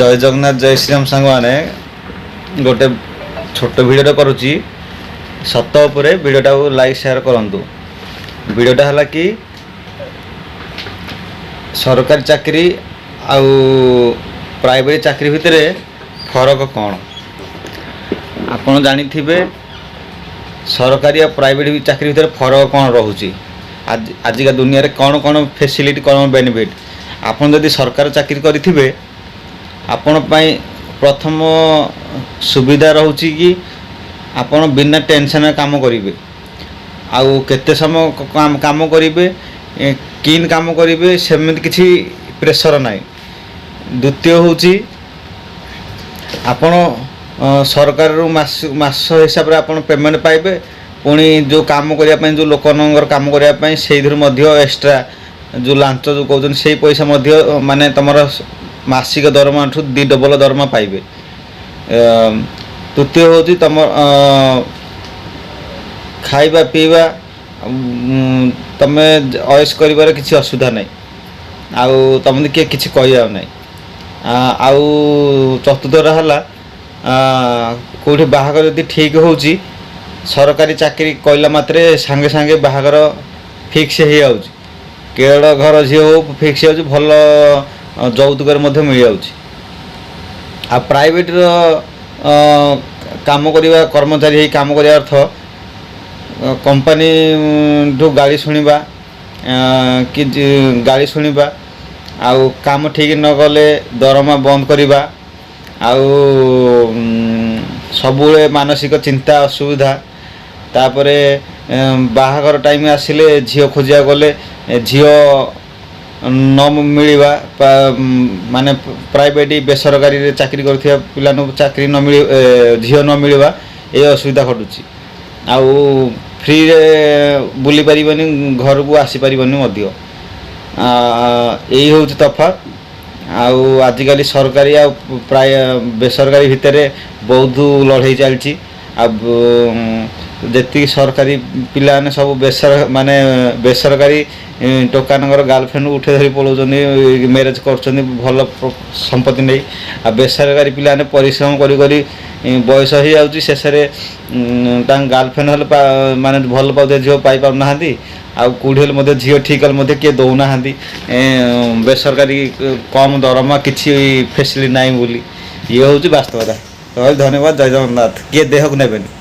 जय जगन्नाथ जय श्रीराम सांग मैंने गोटे छोट भिडियो करुच्ची सत उपरे भिडियोटा लाइक शेयर करूँ। भिडियोटा है कि सरकारी चाकरी आउ प्राइवेट चाकरी भितर फरक कौन आपन जानी थे। सरकारी और प्राइवेट चाकरी भितर फरक कौन रोचे आजिका दुनिया रे कौन कौन फैसिलिटी कौन बेनिफिट आपन जदि सरकार चाकरी करेंगे आपण पाई प्रथम सुविधा रोचे कि आपण बिना टेंशन काम करेंगे आउ केते समय काम करेंगे किन काम करेंगे सेमती किसी प्रेशर ना। द्वितीय होची आपण सरकार मास हिसाब से आपण पेमेंट पाइबे पुणी जो काम करने जो लोक काम करने से एक्स्ट्रा जो लांच जो कहते से पैसा माने तुम मासिक दरमा ठू 2 डबल दरमा पाइबे। तृतीय हूँ तुम खाइबा पीवा तुम अयस कर किसी असुविधा नहीं आउ तुम किए किसी कह ना। आउ चतुर्थ रहा कौटी बाहागर यदि ठीक हो सरकारी चाकरी कहला मात्रे सांगे सांगे बाहागर फिक्स हो जाऊँ केड़ घर झी हो फिक्स हो भल यौतुक मिल जाऊँ। आ प्राइवेट काम करवा कर्मचारी काम करने अर्थ कंपनी ठू गाड़ी शुणा कि गाड़ी शुणा आउ काम ठीक न गले दरमा बंद करवा आउ सबुले मानसिक चिंता असुविधा तापरे बाहागर टाइम आसिले झील खोजा गले झील न मिलवा माने प्राइवेट बेसरकारी चाकरी कर पिला चाकरी न मिल झील न मिलवा ये असुविधा घटुची आउ फ्री बुली पारिबनी घर को आसी पारिबनी मध्य यही हूँ तफात। आउ आजिकल सरकारी आ प्राय बेसरकारी भितर बहुत लड़ाई चलती जी सरकारी पिला ने सब माने बेसरकारी टोकानगर गर्लफ्रेंड उठे धरी पलाउन मैरेज कर भल संपत्ति नहीं आ बेसरकारी पिला ने परिश्रम करी बयस हो जाऊँगी शेष गर्लफ्रेंड माने भल पाते झील पाई पाना आउ कौड़ी हेल्ले झील ठीक हेल्ले किए दौना बेसरकारी कम दरमा किसी फैसिलिटी ना बोली ये हूँ वास्तवता। तो धन्यवाद जय जगन्नाथ किए देह को नेबेनि।